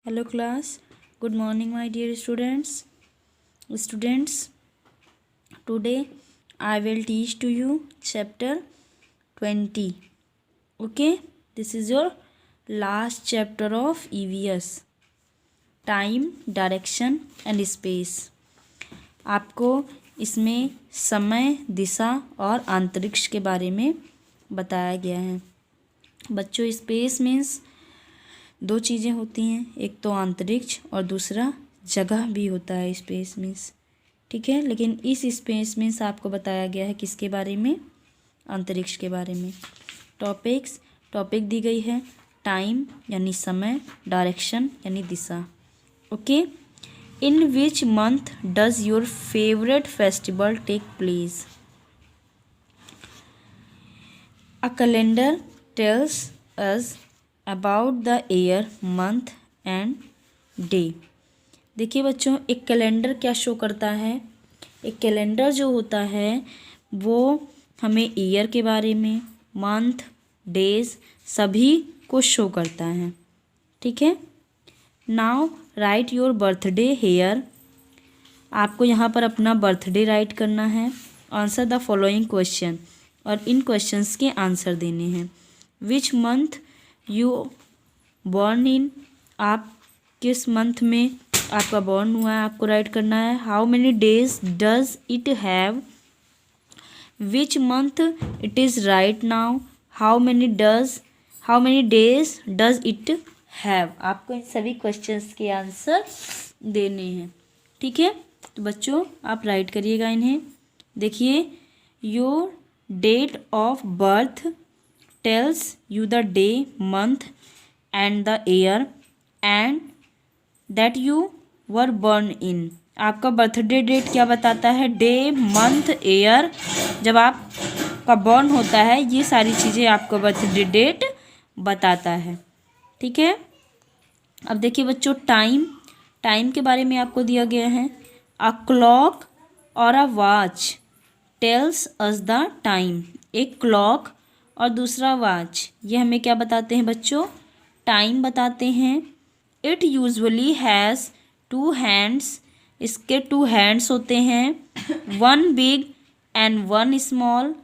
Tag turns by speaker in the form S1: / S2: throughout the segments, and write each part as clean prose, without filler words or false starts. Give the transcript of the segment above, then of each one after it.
S1: Hello class, good morning my dear students. Today I will teach to you chapter 20. Okay, this is your last chapter of EVS, time, direction and space. आपको इसमें समय, दिशा और अंतरिक्ष के बारे में बताया गया है। बच्चों, स्पेस मीन्स दो चीज़ें होती हैं, एक तो अंतरिक्ष और दूसरा जगह भी होता है स्पेस मीन्स, ठीक है। लेकिन इस स्पेस मीन्स आपको बताया गया है किसके बारे में? अंतरिक्ष के बारे में। टॉपिक दी गई है टाइम यानी समय, डायरेक्शन यानी दिशा। Okay, in which month does your favourite festival take place? A calendar tells us about the year, month and day. देखिए बच्चों, एक कैलेंडर क्या शो करता है? एक कैलेंडर जो होता है वो हमें ईयर के बारे में, मंथ, डेज सभी को शो करता है, ठीक है। Now write your birthday here. आपको यहाँ पर अपना बर्थडे राइट करना है। आंसर द फॉलोइंग क्वेश्चन, और इन क्वेश्चंस के आंसर देने हैं। Which month you born in, आप किस मंथ में आपका बॉर्न हुआ है, आपको राइट करना है। How many days does it have, which month it is right now. How many days does it have. आपको इन सभी क्वेश्चंस के आंसर देने हैं, ठीक है। तो बच्चों आप राइट करिएगा इन्हें। देखिए, your date of birth tells you the day, month and the year and that you were born in. आपका बर्थडे डेट क्या बताता है? डे, मंथ, ईयर, जब आपका बॉर्न होता है, ये सारी चीज़ें आपका बर्थडे डेट बताता है, ठीक है। अब देखिए बच्चों, टाइम के बारे में आपको दिया गया है। A clock or a watch tells us the time. एक क्लॉक और दूसरा वॉच, ये हमें क्या बताते हैं बच्चों? टाइम बताते हैं। It usually has 2 hands. इसके 2 हैंड्स होते हैं, 1 बिग एंड 1 स्मॉल।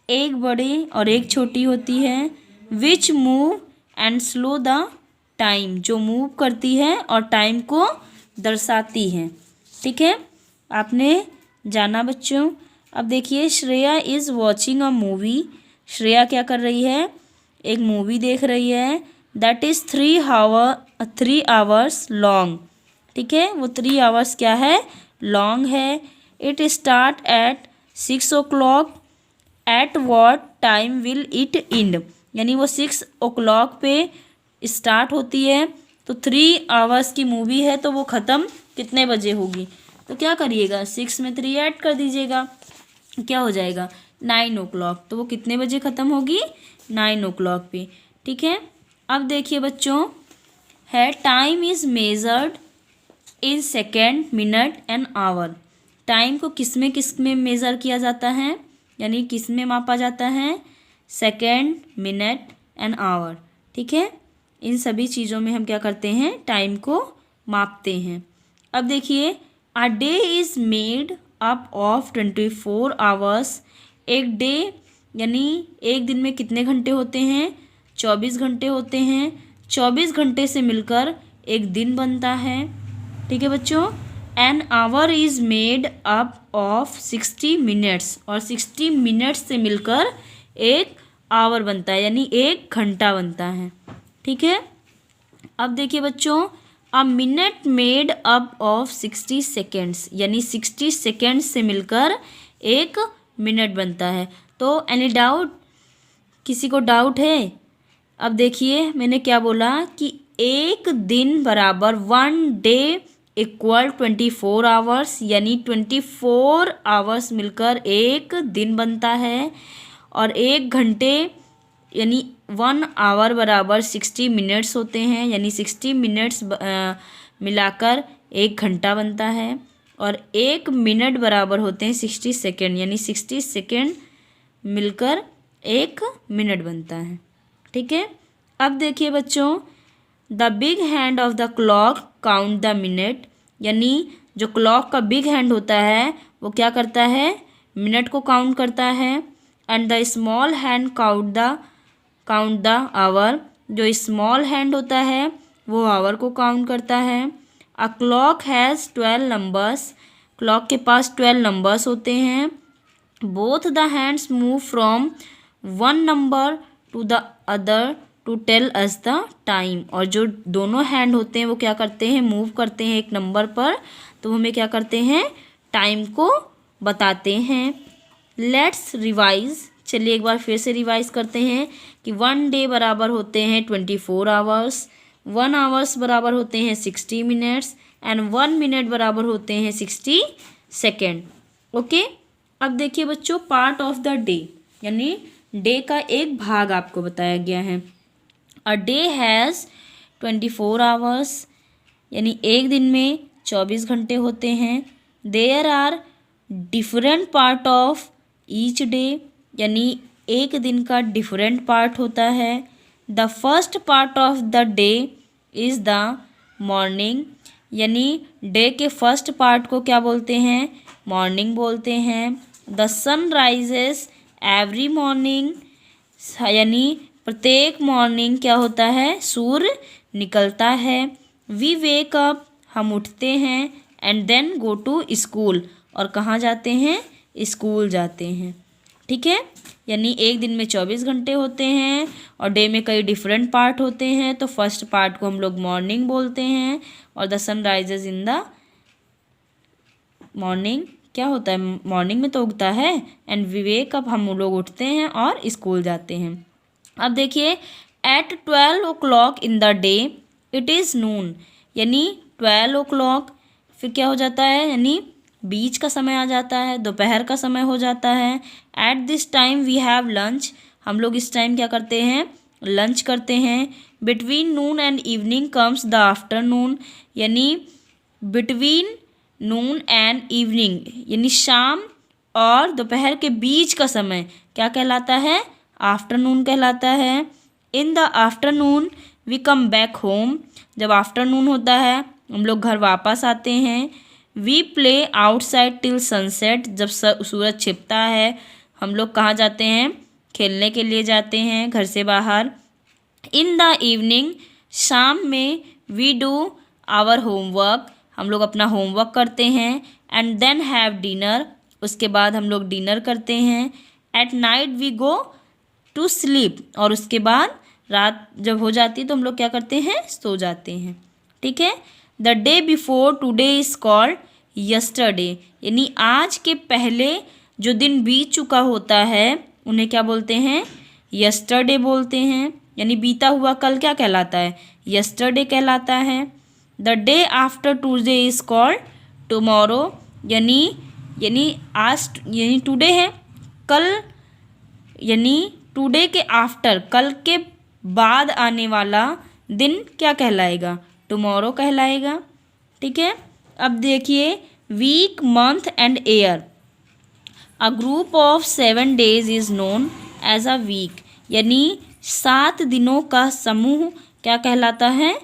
S1: एक बड़ी और एक छोटी होती है। Which move and slow the time, जो मूव करती है और टाइम को दर्शाती है, ठीक है। आपने जाना बच्चों। अब देखिए, Shreya is watching a movie. Shreya क्या कर रही है? एक मूवी देख रही है। दैट इज़ 3 आवर्स लॉन्ग, ठीक है। वो 3 आवर्स क्या है? लॉन्ग है। It start at 6 o'clock। At what time will it end, यानी वो 6 o'clock पे स्टार्ट होती है, तो 3 आवर्स की मूवी है, तो वो ख़त्म कितने बजे होगी? तो क्या करिएगा, 6 में 3 ऐड कर दीजिएगा, क्या हो जाएगा? 9 o'clock। तो वो कितने बजे ख़त्म होगी? 9 o'clock पे, ठीक है। अब देखिए बच्चों, है time is measured in second, minute and hour. Time को किस में मेज़र किया जाता है, यानी किस में मापा जाता है? सेकेंड, मिनट एंड आवर, ठीक है। इन सभी चीज़ों में हम क्या करते हैं? टाइम को मापते हैं। अब देखिए, a day is made up of 24 hours. एक डे यानी एक दिन में कितने घंटे होते हैं? 24 घंटे होते हैं। 24 घंटे से मिलकर एक दिन बनता है, ठीक है बच्चों। An hour is made up of 60 minutes, और 60 मिनट्स से मिलकर एक आवर बनता है, यानी एक घंटा बनता है, ठीक है। अब देखिए बच्चों, a minute made up of 60 seconds, यानी 60 सेकेंड्स से मिलकर एक मिनट बनता है। तो एनी डाउट? किसी को डाउट है? अब देखिए, मैंने क्या बोला कि एक दिन बराबर 1 डे इक्वल 24 आवर्स, यानी 24 आवर्स मिलकर एक दिन बनता है। और एक घंटे यानी 1 आवर बराबर 60 मिनट्स होते हैं, यानी 60 मिनट्स मिलाकर एक घंटा बनता है। और एक मिनट बराबर होते हैं 60 सेकेंड, यानी 60 सेकेंड मिलकर एक मिनट बनता है, ठीक है। अब देखिए बच्चों, the big hand of the clock count the minute, यानी जो क्लॉक का बिग हैंड होता है वो क्या करता है, मिनट को काउंट करता है। And the small hand count the hour, जो स्मॉल हैंड होता है वो आवर को काउंट करता है। A clock has 12 numbers, clock के पास 12 नंबर्स होते हैं। Both the hands move from one number to the other to tell us the time, और जो दोनों हैंड होते हैं वो क्या करते हैं, मूव करते हैं एक नंबर पर, तो हमें क्या करते हैं, टाइम को बताते हैं। लेट्स रिवाइज, चलिए एक बार फिर से रिवाइज करते हैं कि 1 डे बराबर होते हैं 24 आवर्स, 1 आवर्स बराबर होते हैं 60 मिनट्स, एंड 1 मिनट बराबर होते हैं 60 सेकेंड। ओके, अब देखिए बच्चों, पार्ट ऑफ द डे, यानी डे का एक भाग आपको बताया गया है। अ डे हैज़ 24 आवर्स, यानी एक दिन में 24 घंटे होते हैं। There are different part of each day, यानी एक दिन का डिफरेंट पार्ट होता है। The first part of the day is the morning, यानी डे के फर्स्ट पार्ट को क्या बोलते हैं, मॉर्निंग बोलते हैं। The sun rises every morning, यानी प्रत्येक मॉर्निंग क्या होता है, सूर्य निकलता है। वी वेक अप, हम उठते हैं। And then go to school, और कहाँ जाते हैं, स्कूल जाते हैं। ठीक है, यानी एक दिन में 24 घंटे होते हैं और डे में कई डिफरेंट पार्ट होते हैं। तो फर्स्ट पार्ट को हम लोग मॉर्निंग बोलते हैं, और the sun rises in the morning, क्या होता है, मॉर्निंग में तो उगता है। एंड विवेक अप, हम लोग उठते हैं और स्कूल जाते हैं। अब देखिए, at 12 o'clock in the day it is noon, यानी 12 o'clock फिर क्या हो जाता है, यानी बीच का समय आ जाता है, दोपहर का समय हो जाता है। At this time we have lunch, हम लोग इस टाइम क्या करते हैं, लंच करते हैं। Between Noon and evening comes the afternoon, यानी बिटवीन नून एंड इवनिंग, यानी शाम और दोपहर के बीच का समय क्या कहलाता है, आफ्टरनून कहलाता है। In the afternoon we come back home, जब आफ्टरनून होता है हम लोग घर वापस आते हैं। We play outside till sunset, जब सूरज छिपता है हम लोग कहाँ जाते हैं, खेलने के लिए जाते हैं घर से बाहर। इन द इवनिंग, शाम में वी डू आवर होमवर्क, हम लोग अपना होमवर्क करते हैं। एंड देन हैव डिनर, उसके बाद हम लोग डिनर करते हैं। At night we go to sleep, और उसके बाद रात जब हो जाती है तो हम लोग क्या करते हैं, सो जाते हैं। ठीक है, the day before today is called yesterday, यानी आज के पहले जो दिन बीत चुका होता है उन्हें क्या बोलते हैं, यस्टरडे बोलते हैं। यानी बीता हुआ कल क्या कहलाता है, यस्टरडे कहलाता है। The day after Tuesday is called tomorrow, यानी आज, यानी टुडे है, कल, यानी टुडे के आफ्टर, कल के बाद आने वाला दिन क्या कहलाएगा, टुमारो कहलाएगा। ठीक है, अब देखिए, week, month and year, a group of 7 days is known as a week, यानी 7 दिनों का समूह क्या कहलाता है,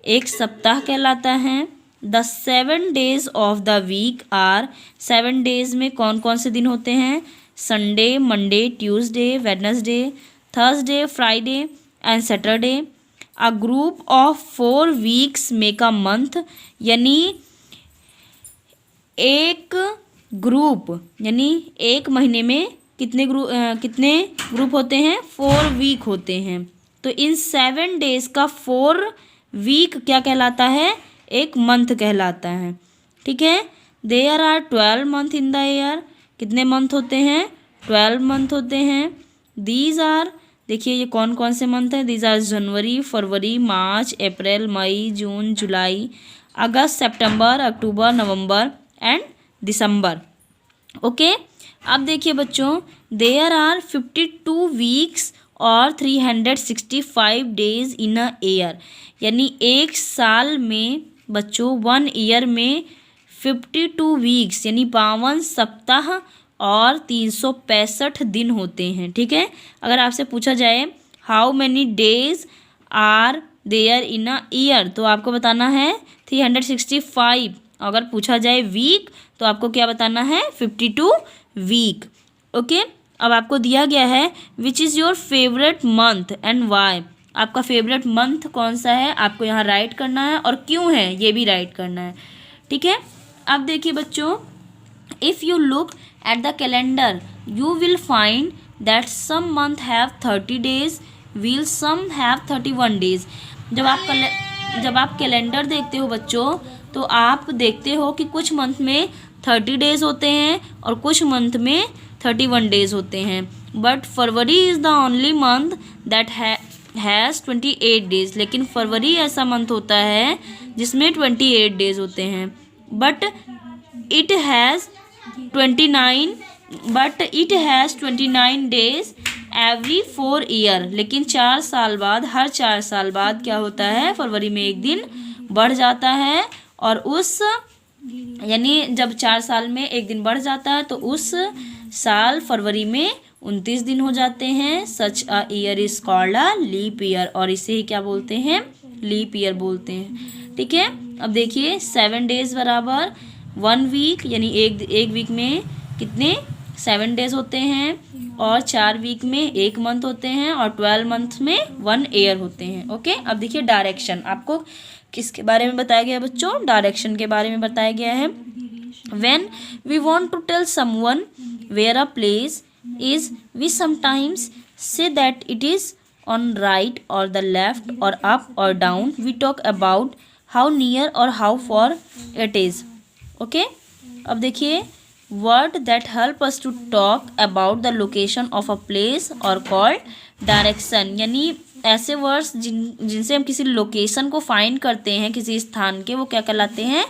S1: एक सप्ताह कहलाता है। The 7 days of the week are, 7 days में कौन कौन से दिन होते हैं, Sunday, Monday, Tuesday, Wednesday, Thursday, Friday and Saturday. A group of 4 weeks make a month, यानी एक ग्रुप, यानी एक महीने में कितने ग्रुप होते हैं, 4 week होते हैं। तो इन 7 days का 4 week क्या कहलाता है, एक मंथ कहलाता है। ठीक है, there are 12 month in the year, कितने मंथ होते हैं, 12 month होते हैं। दीज आर, देखिए ये कौन कौन से मंथ हैं, these are January, February, March, April, May, June, July, August, September, October, November and December. Okay, अब देखिए बच्चों, देयर आर 52 weeks और 365 days इन अ ईयर, यानी एक साल में बच्चों 1 year में 52 weeks यानी 52 सप्ताह और 365 दिन होते हैं। ठीक है, अगर आपसे पूछा जाए how many days are there in a year, तो आपको बताना है 365। अगर पूछा जाए वीक तो आपको क्या बताना है 52 वीक। ओके, अब आपको दिया गया है which is your favourite month and why. आपका फेवरेट मंथ कौन सा है आपको यहाँ राइट करना है, और क्यों है ये भी राइट करना है। ठीक है, अब देखिए बच्चों, if you look at the calendar you will find that some month have 30 days while some have 31 days। जब आप कैलेंडर देखते हो बच्चों तो आप देखते हो कि कुछ मंथ में 30 डेज़ होते हैं और कुछ मंथ में 31 डेज़ होते हैं। But February is the only month that has 28 days. लेकिन फरवरी ऐसा मंथ होता है जिसमें 28 डेज़ होते हैं। But it has 29 days every 4 year. लेकिन 4 साल बाद, हर 4 साल बाद क्या होता है, फरवरी में एक दिन बढ़ जाता है। और उस यानी जब 4 साल में एक दिन बढ़ जाता है तो उस साल फरवरी में 29 दिन हो जाते हैं। Such a year is called a leap year, और इसे ही क्या बोलते हैं, लीप ईयर बोलते हैं। ठीक है, अब देखिए 7 डेज बराबर 1 वीक, यानी एक वीक में कितने 7 डेज होते हैं, और 4 वीक में 1 मंथ होते हैं, और 12 मंथ में 1 ईयर होते हैं। ओके, अब देखिए डायरेक्शन आपको किसके बारे में बताया गया है बच्चों, डायरेक्शन के बारे में बताया गया है। When we want to tell someone where a place is, we sometimes say that it is on right or the left or up or down. We talk about how near or how far it is. Okay, अब देखिए word that help us to talk about the location of a place are called direction. यानी ऐसे words जिनसे हम किसी location को find करते हैं किसी स्थान के, वो क्या कहलाते हैं,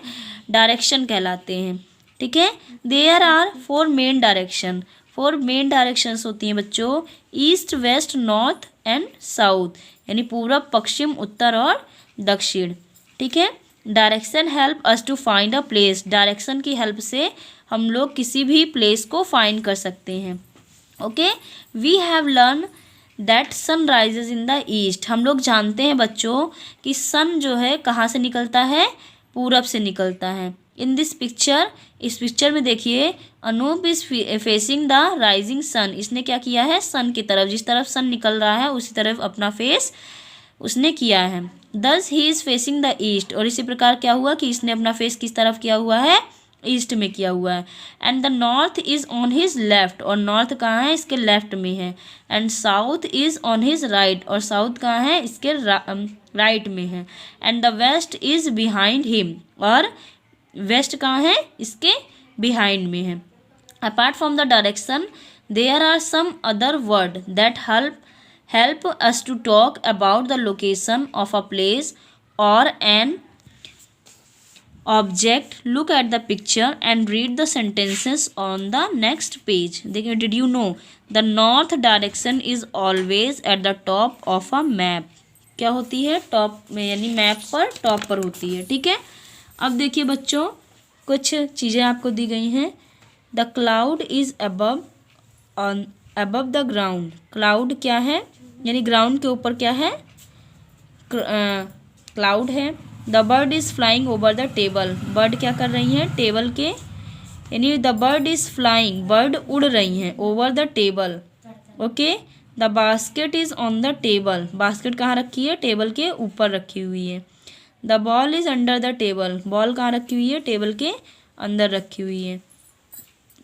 S1: डायरेक्शन कहलाते हैं। ठीक है, there are 4 main direction. 4 main directions होती हैं बच्चों, east, west, north and south, यानी पूरब, पश्चिम, उत्तर और दक्षिण। ठीक है, direction help us to find a place. Direction की हेल्प से हम लोग किसी भी प्लेस को फाइंड कर सकते हैं। Okay, we have learn that sun rises in the east. हम लोग जानते हैं बच्चों कि सन जो है कहाँ से निकलता है, पूरब से निकलता है। इन दिस पिक्चर, इस पिक्चर में देखिए Anoop is facing the rising sun. इसने क्या किया है, सन की तरफ, जिस तरफ सन निकल रहा है उसी तरफ अपना फेस उसने किया है। दस he is facing the east, और इसी प्रकार क्या हुआ कि इसने अपना फेस किस तरफ किया हुआ है, ईस्ट में किया हुआ है। And the north is on his left, और नॉर्थ कहाँ है, इसके लेफ्ट में है। And south is on his right, और साउथ कहाँ है, इसके राइट में है। And the west is behind him, और वेस्ट कहाँ है, इसके बिहाइंड में है। Apart from the direction there are some other word that help us to talk about the location of a place or an object. Look at the picture and read the sentences on the next page. देखिए, did you know the north direction is always at the top of a map। क्या होती है, top में, यानी map पर top पर होती है। ठीक है, अब देखिए बच्चों कुछ चीज़ें आपको दी गई हैं। The cloud is above the ground. Cloud क्या है, यानी ग्राउंड के ऊपर क्या है, क्लाउड है। The bird is flying over the table. Bird क्या कर रही हैं, टेबल के, यानी the bird is flying, bird उड़ रही हैं, over the table. Okay, the basket is on the table. Basket कहाँ रखी है, टेबल के ऊपर रखी हुई है। The ball is under the table. Ball कहाँ रखी हुई है, टेबल के अंदर रखी हुई है,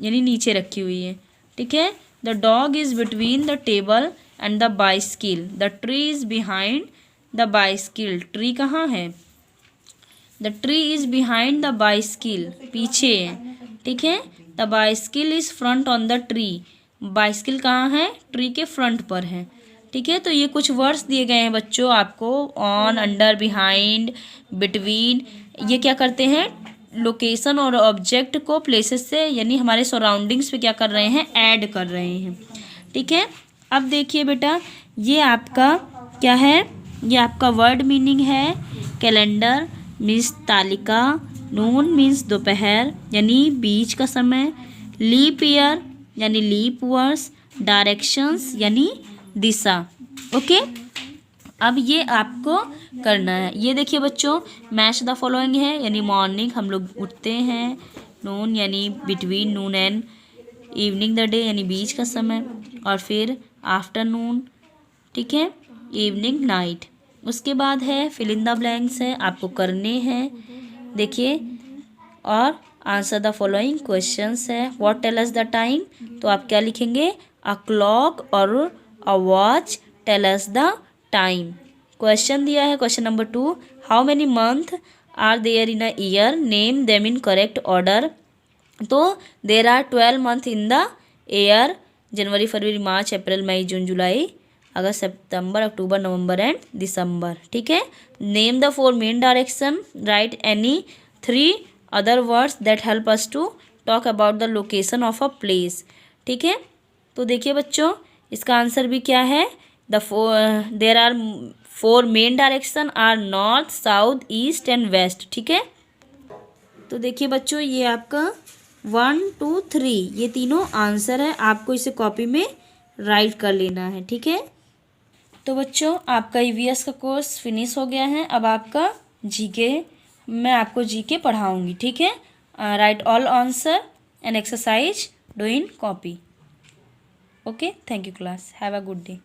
S1: यानी नीचे रखी हुई है। ठीक है, the dog is between the table and the bicycle. The tree is behind the bicycle. Tree कहाँ है, the tree is behind the bicycle, पीछे है। ठीक है, the bicycle is front on the tree. Bicycle कहाँ है, ट्री के front पर है। ठीक है, तो ये कुछ वर्ड्स दिए गए हैं बच्चों आपको, ऑन, अंडर, बिहाइंड, बिटवीन। ये क्या करते हैं, लोकेशन और ऑब्जेक्ट को प्लेसेस से, यानी हमारे सराउंडिंग्स पे क्या कर रहे हैं, ऐड कर रहे हैं। ठीक है, अब देखिए बेटा, ये आपका क्या है, ये आपका वर्ड मीनिंग है। कैलेंडर मीन्स तालिका, नून मीन्स दोपहर यानी बीच का समय, लीप ईयर यानी लीप वर्ष, डायरेक्शंस यानी दिशा। ओके, अब ये आपको करना है। ये देखिए बच्चों, मैच द फॉलोइंग है, यानी मॉर्निंग हम लोग उठते हैं, नून यानी between Noon and evening the day यानी बीच का समय, और फिर आफ्टरनून, ठीक है, इवनिंग नाइट। उसके बाद है फिल इन द ब्लैंक्स है, आपको करने हैं। देखिए, और आंसर द फॉलोइंग क्वेश्चंस है। What tell us the time, तो आप क्या लिखेंगे, a clock or a watch tell us the time. Question दिया है question number 2, how many month are there in a year, name them in correct order. तो there are 12 month in the year, January February March April May June July August September October November and December, ठीक है। Name the 4 main direction, write any 3 other words that help us to talk about the location of a place, ठीक है। तो देखिए बच्चों, इसका answer भी क्या है, there are 4 main direction are north south east and west, ठीक है। तो देखिए बच्चों, ये आपका 1 2 3 ये तीनों आंसर है, आपको इसे कॉपी में राइट कर लेना है, ठीक है। तो बच्चों, आपका ईवीएस का कोर्स फिनिश हो गया है। अब आपका जीके, मैं आपको जीके पढ़ाऊंगी, ठीक है। Right all answer and exercise do in copy. Okay, thank you class, have a good day.